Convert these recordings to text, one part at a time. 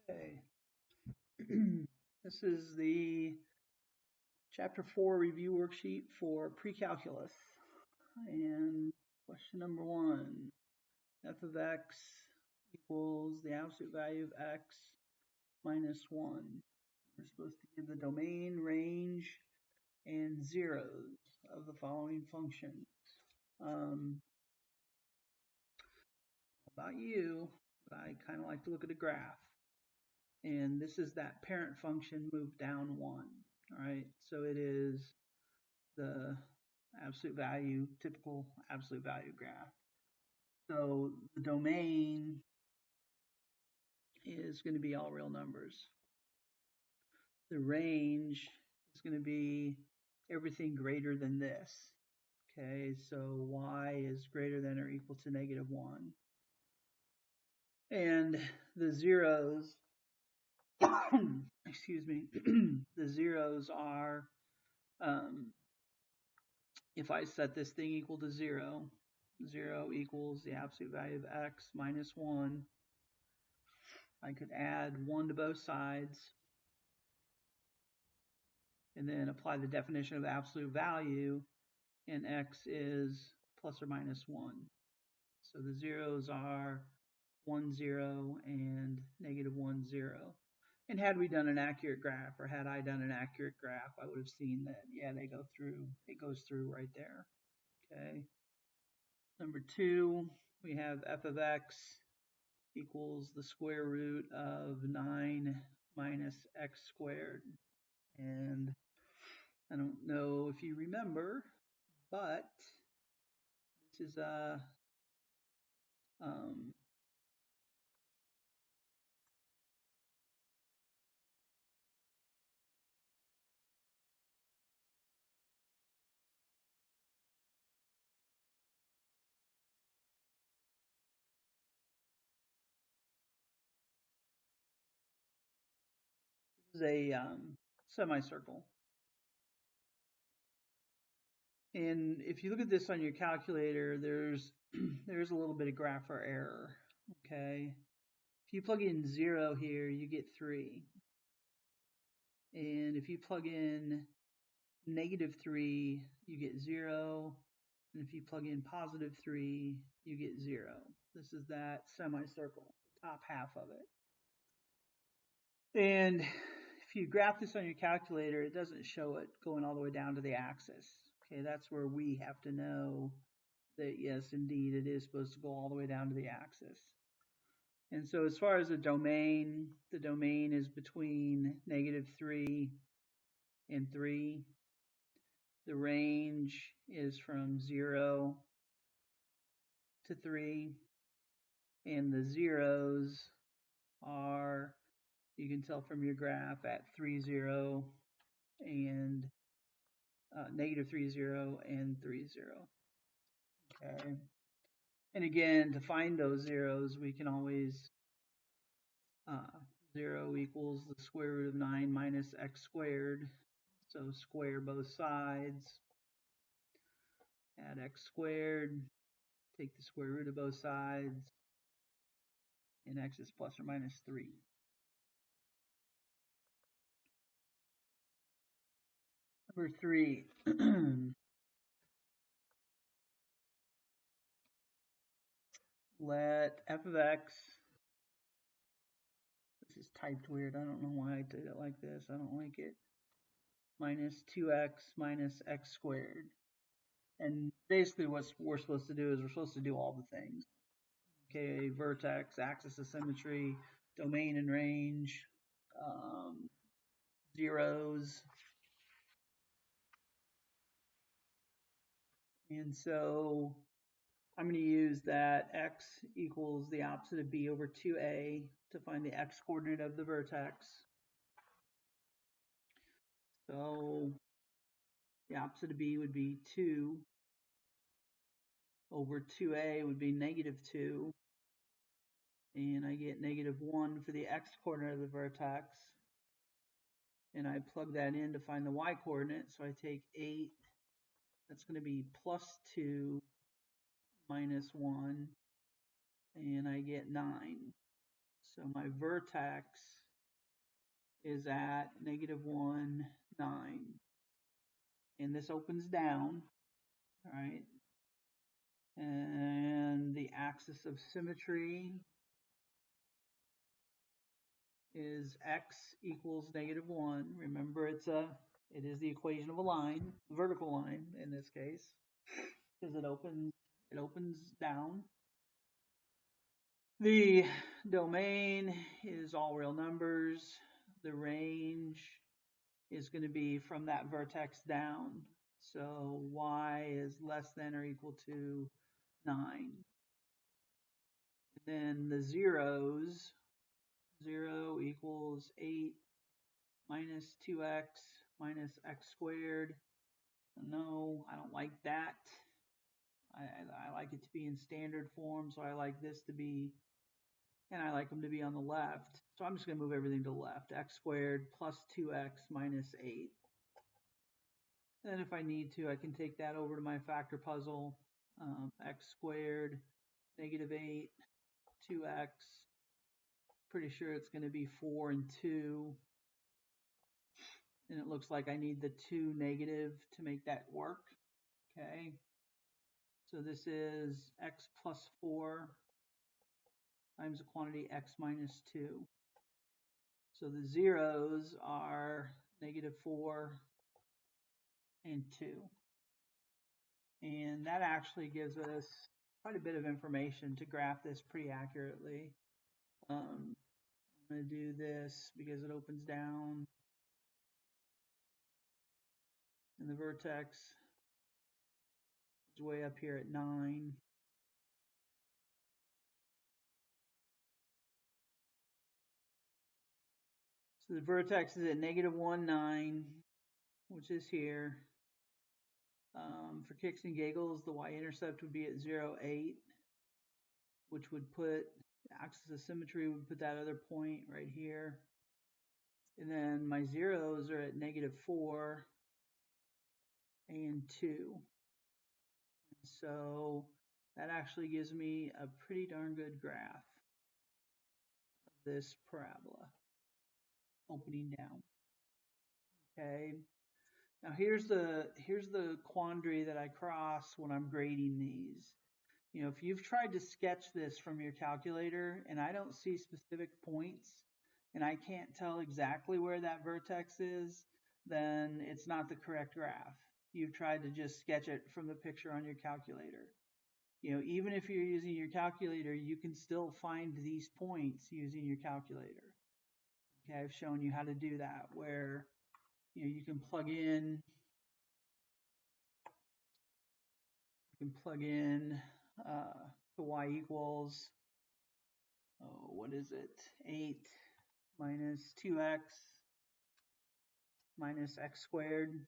Okay. This is the Chapter 4 review worksheet for pre-calculus. And question number 1, f of x equals the absolute value of x minus 1. We're supposed to give the domain, range, and zeros of the following functions. About you, but I kind of like to look at a graph. And this is that parent function moved down 1. All right, so it is the absolute value, typical absolute value graph. So the domain is going to be all real numbers. The range is going to be everything greater than this. Okay, so y is greater than or equal to -1. And the zeros, excuse me, the zeros are, if I set this thing equal to 0, 0 equals the absolute value of x minus 1. I could add 1 to both sides and then apply the definition of absolute value, and x is plus or minus 1. So the zeros are 1, 0, and -1, 0. And had we done an accurate graph, or had I done an accurate graph, I would have seen that, yeah, it goes through right there. Okay. Number 2, we have f of x equals the square root of 9 minus x squared. And I don't know if you remember, but this is a semicircle. And if you look at this on your calculator, there's a little bit of graph or error. Okay. If you plug in 0 here, you get 3. And if you plug in -3, you get 0. And if you plug in +3, you get 0. This is that semicircle, top half of it. And if you graph this on your calculator, it doesn't show it going all the way down to the axis. Okay, that's where we have to know that, yes, indeed, it is supposed to go all the way down to the axis. And so as far as the domain is between -3 and 3. The range is from 0 to 3. And the zeros are, you can tell from your graph, at 3, 0 and -3, 0 and 3, 0. Okay. And again, to find those zeros, we can always 0 equals the square root of 9 minus x squared. So square both sides. Add x squared. Take the square root of both sides. And x is plus or minus 3. Number 3. Let f of x, this is typed weird, I don't know why I did it like this, I don't like it, minus 2x minus x squared. And basically what we're supposed to do is we're supposed to do all the things. Okay, vertex, axis of symmetry, domain and range, zeros. And so I'm going to use that x equals the opposite of b over 2a to find the x coordinate of the vertex. So the opposite of b would be 2 over 2a would be -2. And I get -1 for the x coordinate of the vertex. And I plug that in to find the y coordinate. So I take 8. That's going to be +2 minus 1. And I get 9. So my vertex is at -1, 9. And this opens down, right? And the axis of symmetry is x equals -1. Remember, it is the equation of a line, vertical line in this case, because it opens down. The domain is all real numbers. The range is going to be from that vertex down. So y is less than or equal to 9. And then the zeros, 0 equals 8 minus 2x minus x squared. No, I don't like that. I like it to be in standard form, so I like this to be, and I like them to be on the left. So I'm just going to move everything to the left. X squared plus 2x minus 8. Then if I need to, I can take that over to my factor puzzle. X squared, -8, 2x. Pretty sure it's going to be 4 and 2. And it looks like I need the 2 negative to make that work. Okay. So this is x plus 4 times the quantity x minus 2. So the zeros are -4 and 2. And that actually gives us quite a bit of information to graph this pretty accurately. I'm going to do this because it opens down. And the vertex is way up here at 9. So the vertex is at -1, 9, which is here. For kicks and giggles, the y-intercept would be at 0, 8, which would put the axis of symmetry would put that other point right here. And then my zeros are at -4 and 2. And so that actually gives me a pretty darn good graph of this parabola opening down. Okay. Now here's the quandary that I cross when I'm grading these. You know, if you've tried to sketch this from your calculator and I don't see specific points and I can't tell exactly where that vertex is, then it's not the correct graph. You've tried to just sketch it from the picture on your calculator. You know, even if you're using your calculator, you can still find these points using your calculator. Okay, I've shown you how to do that, where you can plug in the y equals, what is it? 8 minus 2x minus x squared.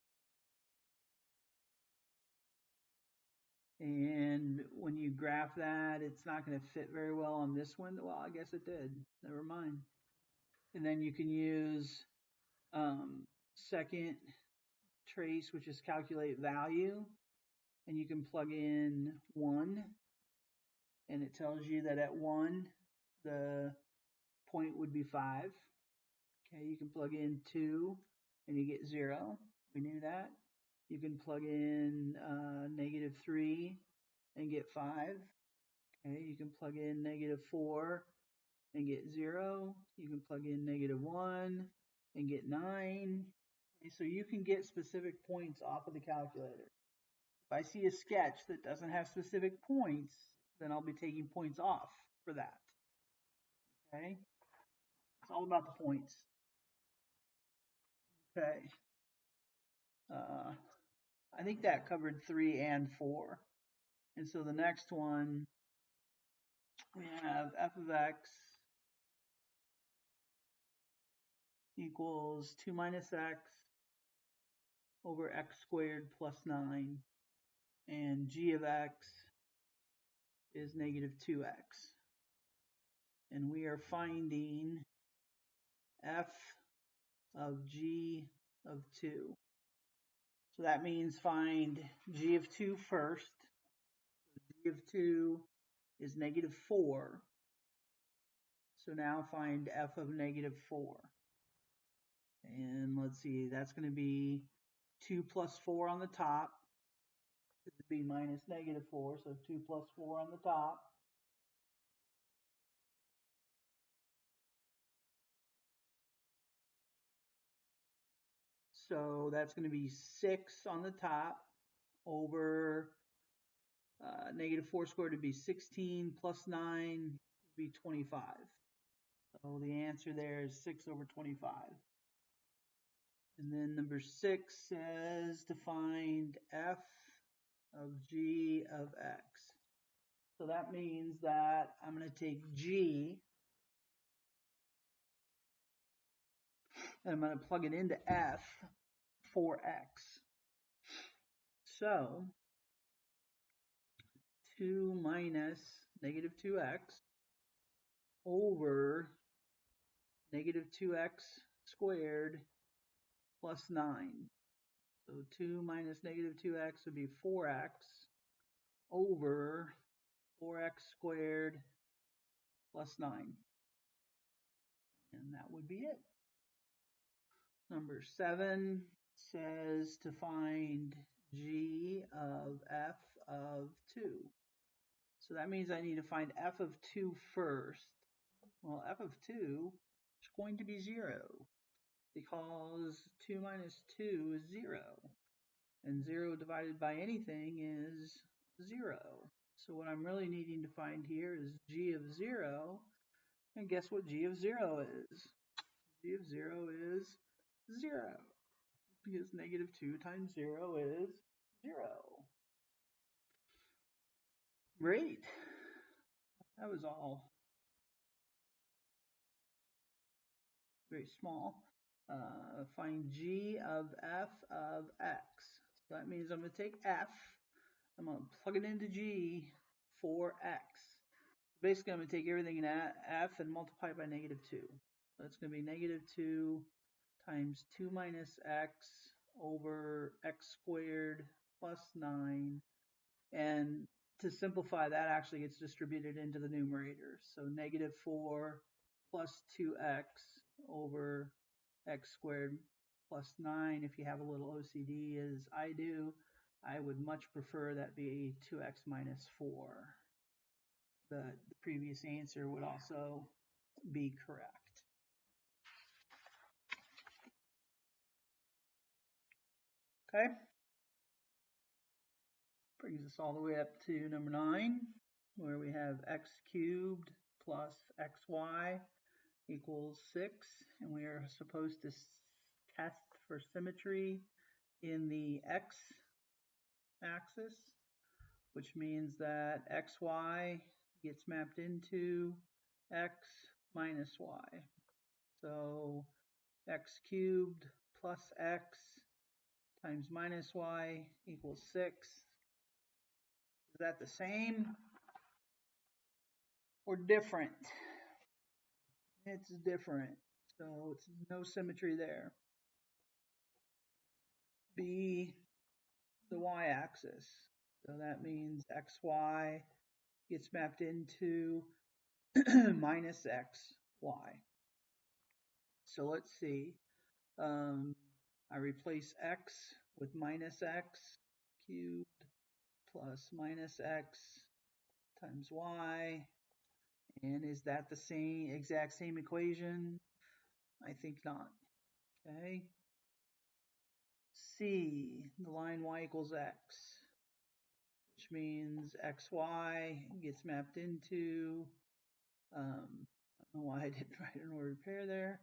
And when you graph that, it's not going to fit very well on this one. Well, I guess it did. Never mind. And then you can use second trace, which is calculate value. And you can plug in 1. And it tells you that at 1, the point would be 5. Okay, you can plug in 2 and you get 0. We knew that. You can plug in -3 and get 5. Okay, you can plug in -4 and get 0. You can plug in -1 and get 9. Okay, so you can get specific points off of the calculator. If I see a sketch that doesn't have specific points, then I'll be taking points off for that. Okay, it's all about the points. Okay. I think that covered 3 and 4. And so the next one, we have f of x equals 2 minus x over x squared plus 9. And g of x is -2x. And we are finding f of g of 2. So that means find g of 2 first. G of 2 is -4. So now find f of negative 4. And let's see, that's going to be 2 plus 4 on the top. This would be minus negative 4, so 2 plus 4 on the top. So that's going to be 6 on the top over negative 4 squared would be 16 plus 9 would be 25. So the answer there is 6 over 25. And then number 6 says to find f of g of x. So that means that I'm going to take g and I'm going to plug it into f for x. So 2 minus negative 2x over negative 2x squared plus 9. So 2 minus negative 2x would be 4x over 4x squared plus 9. And that would be it. Number 7 says to find g of f of 2. So that means I need to find f of 2 first. Well, f of 2 is going to be 0 because 2 minus 2 is 0. And 0 divided by anything is 0. So what I'm really needing to find here is g of 0. And guess what g of 0 is? G of 0 is 0. Because negative 2 times 0 is 0. Great. That was all very small. Find g of f of x. So that means I'm going to take f, I'm going to plug it into g for x. Basically, I'm going to take everything in f and multiply it by negative 2. So it's going to be negative 2 times 2 minus x over x squared plus 9. And to simplify, that actually gets distributed into the numerator. So negative 4 plus 2x over x squared plus 9. If you have a little OCD as I do, I would much prefer that be 2x minus 4. The previous answer would also be correct. Okay. Brings us all the way up to number 9, where we have x cubed plus xy equals 6, and we are supposed to test for symmetry in the x-axis, which means that xy gets mapped into x minus y. So x cubed plus x times minus y equals 6. Is that the same or different? It's different, so it's no symmetry there. B, the y-axis. So that means xy gets mapped into minus xy. So let's see. I replace x with minus x cubed plus minus x times y. And is that the exact same equation? I think not. Okay. C, the line y equals x, which means xy gets mapped into, I don't know why I didn't write an order pair there.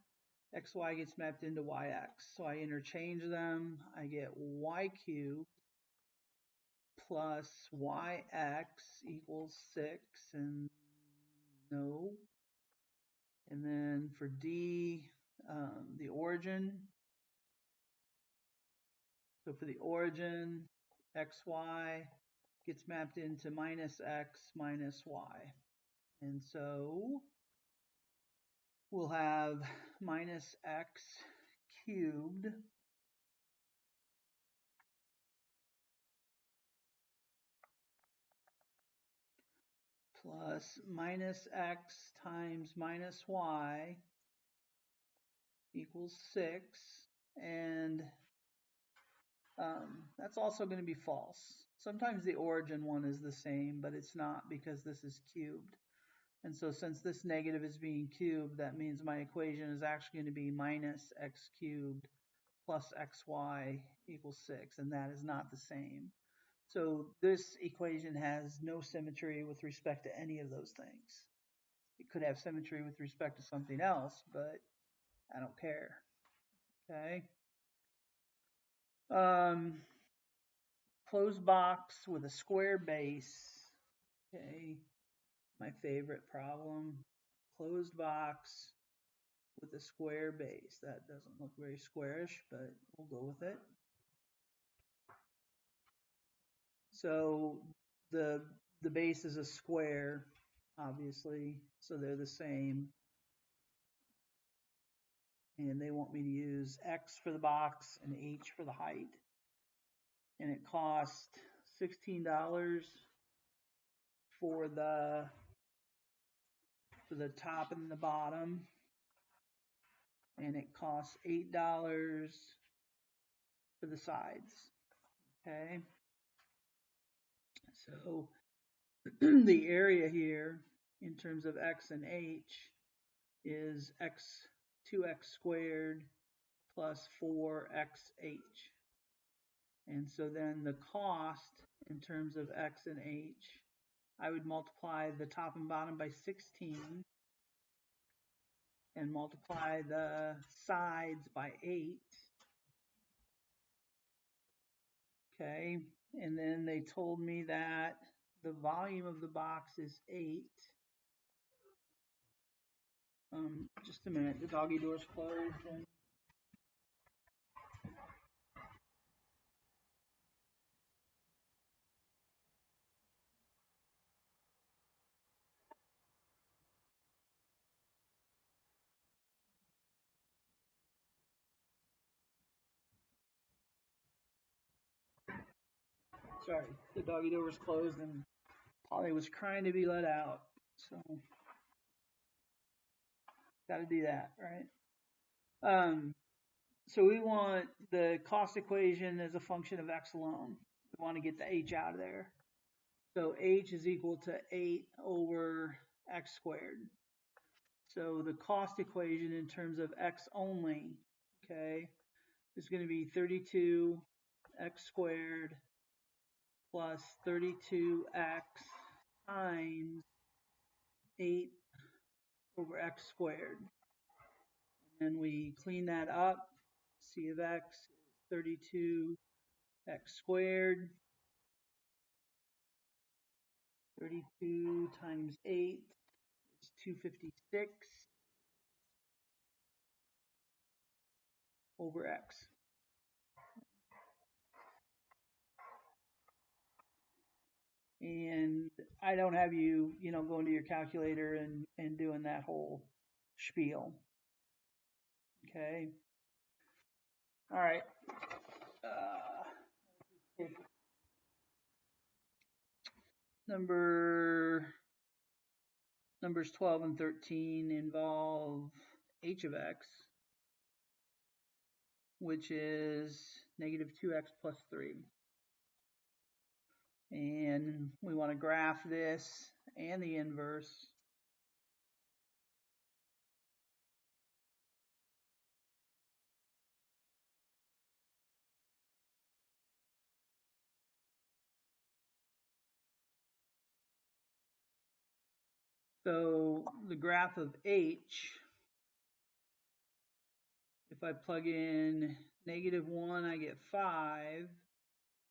Xy gets mapped into yx. So I interchange them. I get y cubed plus yx equals 6, and no. And then for D, the origin. So for the origin, xy gets mapped into minus x minus y. And so we'll have minus x cubed plus minus x times minus y equals 6, and that's also going to be false. Sometimes the origin one is the same, but it's not because this is cubed. And so since this negative is being cubed, that means my equation is actually going to be minus x cubed plus xy equals 6, and that is not the same. So this equation has no symmetry with respect to any of those things. It could have symmetry with respect to something else, but I don't care. Okay. Closed box with a square base. Okay. My favorite problem. Closed box with a square base. That doesn't look very squarish, but we'll go with it. So the base is a square, obviously, so they're the same. And they want me to use X for the box and H for the height. And it cost $16 for the top and the bottom. And it costs $8 for the sides. Okay. So the area here in terms of X and H is 2x squared plus 4xh. And so then the cost in terms of x and h, I would multiply the top and bottom by 16 and multiply the sides by 8. Okay, and then they told me that the volume of the box is 8. Just a minute, the doggy door's closed. Sorry, the doggy door was closed and Polly was crying to be let out. So, got to do that, right? So we want the cost equation as a function of x alone. We want to get the h out of there. So h is equal to 8 over x squared. So the cost equation in terms of x only, okay, is going to be 32x squared plus 32x times 8 over x squared. And we clean that up. C of x is 32x squared. 32 times 8 is 256 over x. And I don't have you, going to your calculator and doing that whole spiel. Okay. All right. Numbers 12 and 13 involve h of x, which is negative 2x plus 3. And we want to graph this and the inverse. So the graph of h, if I plug in negative 1, I get 5.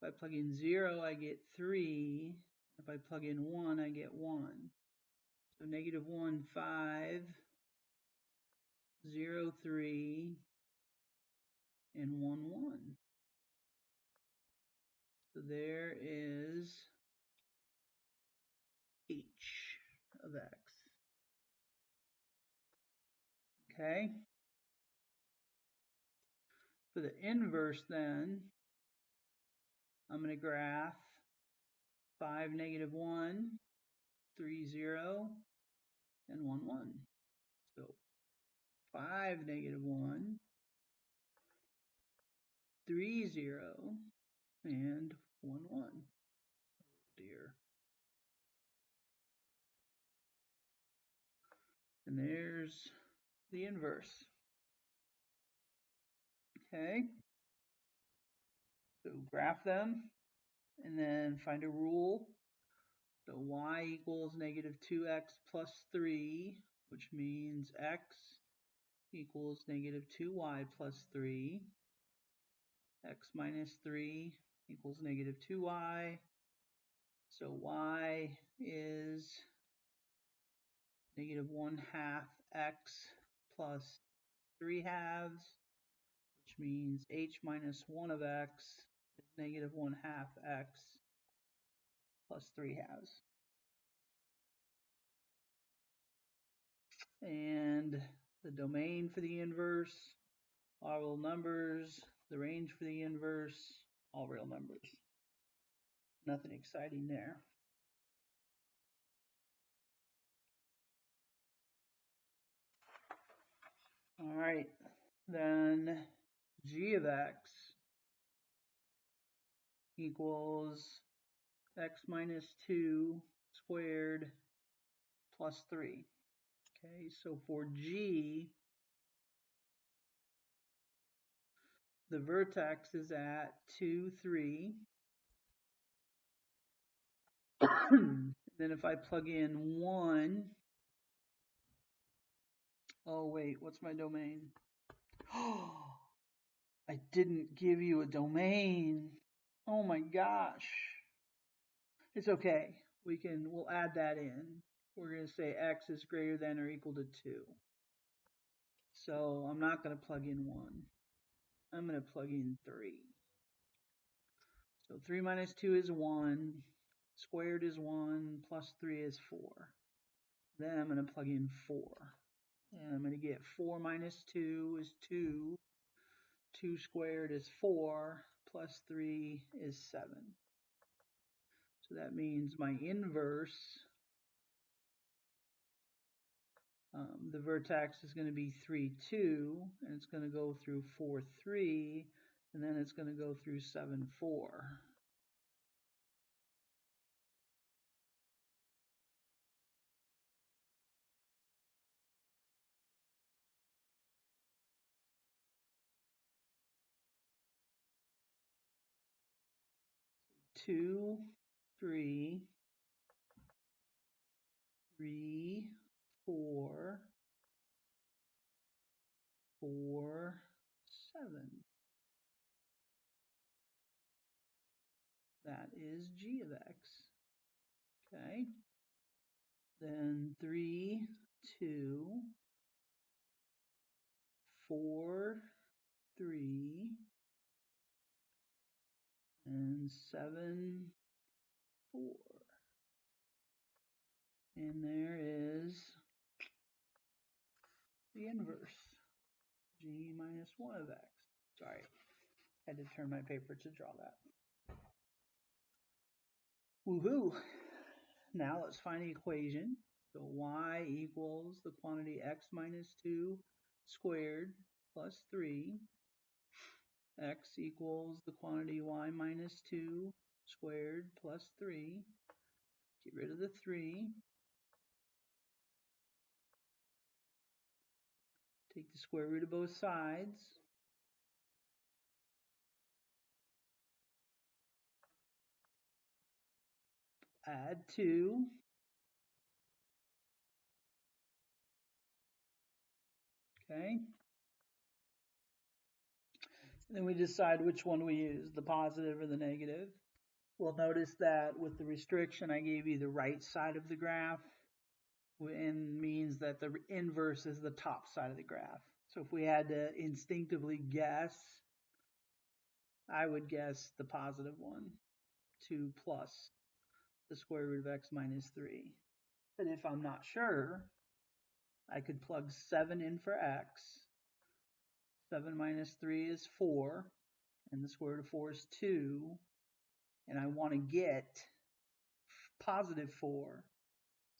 If I plug in 0, I get 3. If I plug in 1, I get 1. So negative 1, 5, 0, 3, and 1, 1. So there is h of x. Okay. For the inverse then, I'm going to graph 5, negative 1, 3, 0, and 1, 1. So 5, -1, 3, 0, and 1, 1. Oh dear. And there's the inverse. Okay. So graph them and then find a rule. So y equals -2x plus 3, which means x equals -2y plus 3. X minus 3 equals -2y. So y is -1/2 x plus 3/2, which means h minus 1 of x is -1/2 x plus 3/2. And the domain for the inverse, all real numbers. The range for the inverse, all real numbers. Nothing exciting there. All right, then g of x equals x minus 2 squared plus 3. Okay, so for g, the vertex is at 2, 3. Then if I plug in 1, oh wait, what's my domain? Oh, I didn't give you a domain. Oh my gosh. It's okay. We'll add that in. We're going to say x is greater than or equal to 2. So I'm not going to plug in 1. I'm going to plug in 3. So 3 minus 2 is 1. Squared is 1. Plus 3 is 4. Then I'm going to plug in 4. And I'm going to get 4 minus 2 is 2. 2 squared is 4. Plus 3 is 7. So that means my inverse, the vertex is going to be 3, 2, and it's going to go through 4, 3, and then it's going to go through 7, 4. Two, 3, 3, 4, 4, 7. That is g of x. Okay. Then 3, 2, 4, 3, and 7, 4. And there is the inverse, g minus 1 of x. Sorry, I had to turn my paper to draw that. Woohoo! Now let's find the equation. So y equals the quantity x minus 2 squared plus 3. X equals the quantity y minus 2 squared plus 3. Get rid of the 3. Take the square root of both sides. Add 2. Okay. And then we decide which one we use, the positive or the negative. We'll notice that with the restriction, I gave you the right side of the graph, and means that the inverse is the top side of the graph. So if we had to instinctively guess, I would guess the positive one, 2 plus the square root of x minus 3. But if I'm not sure, I could plug 7 in for x. 7 minus 3 is 4, and the square root of 4 is 2. And I want to get positive 4.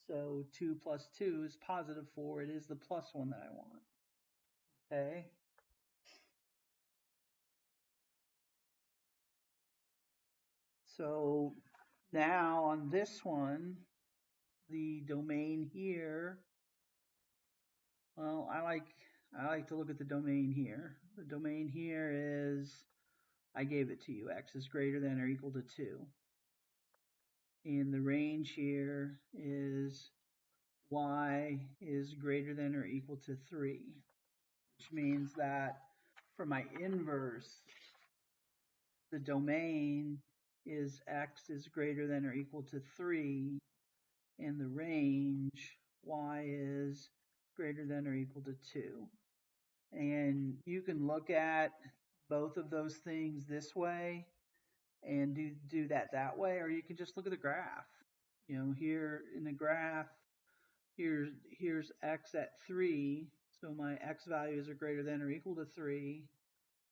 So 2 plus 2 is positive 4. It is the plus one that I want. Okay. So now on this one, the domain here, well, I like to look at the domain here. The domain here is, I gave it to you, x is greater than or equal to 2. And the range here is y is greater than or equal to 3, which means that for my inverse, the domain is x is greater than or equal to 3, and the range y is greater than or equal to 2. And you can look at both of those things this way and do that way, or you can just look at the graph. You know, here in the graph, here's x at 3, so my x values are greater than or equal to 3,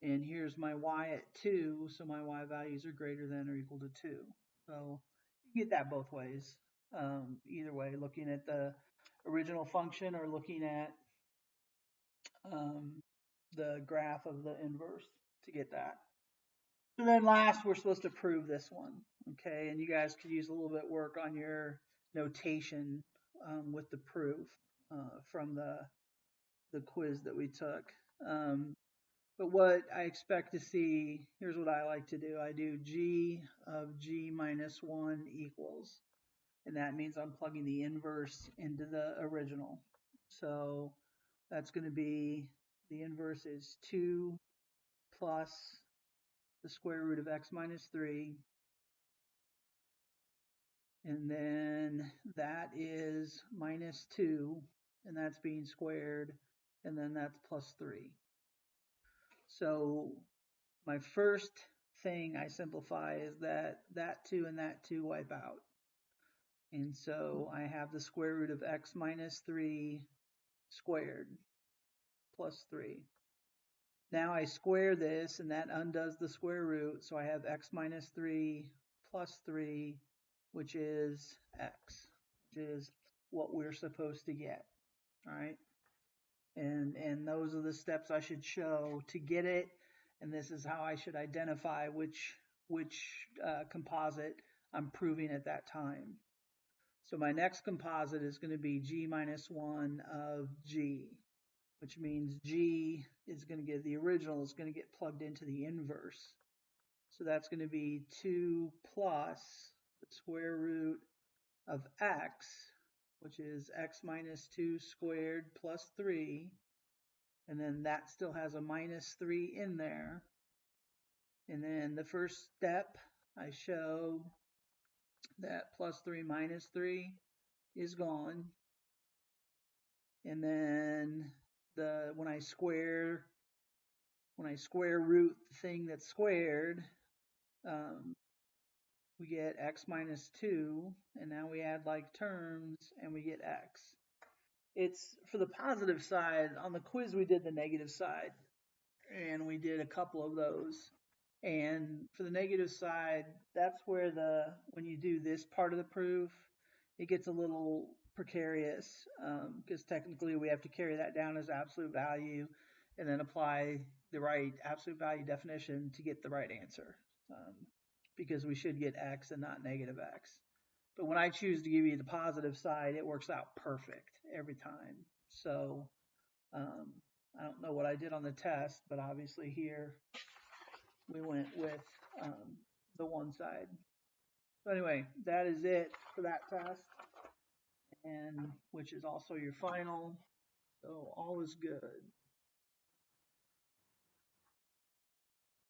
and here's my y at 2, so my y values are greater than or equal to 2. So you get that both ways. Either way, looking at the original function or looking at the graph of the inverse to get that. And then last, we're supposed to prove this one, okay? And you guys could use a little bit of work on your notation with the proof from the quiz that we took. But what I expect to see, here's what I like to do. I do g of g minus 1 equals, and that means I'm plugging the inverse into the original. So that's going to be, the inverse is 2 plus the square root of x minus 3, and then that is minus 2, and that's being squared, and then that's plus 3. So my first thing I simplify is that 2 and that 2 wipe out. And so I have the square root of x minus 3 squared plus 3. Now I square this, and that undoes the square root, so I have x minus 3 plus 3, which is x, which is what we're supposed to get, all right? And those are the steps I should show to get it, and this is how I should identify which composite I'm proving at that time. So my next composite is going to be g minus 1 of g, which means g is going to get, the original is going to get plugged into the inverse. So that's going to be 2 plus the square root of x, which is x minus 2 squared plus 3. And then that still has a minus 3 in there. And then the first step, I show that plus 3 minus 3 is gone. And then when I square root the thing that's squared, we get x minus 2, and now we add like terms and we get x. It's for the positive side. On the quiz we did the negative side, and we did a couple of those. And for the negative side, that's where when you do this part of the proof, it gets a little precarious, because technically we have to carry that down as absolute value and then apply the right absolute value definition to get the right answer, because we should get x and not negative x. But when I choose to give you the positive side, it works out perfect every time. So I don't know what I did on the test, but obviously here we went with the one side. So anyway, that is it for that test, and which is also your final. So all is good.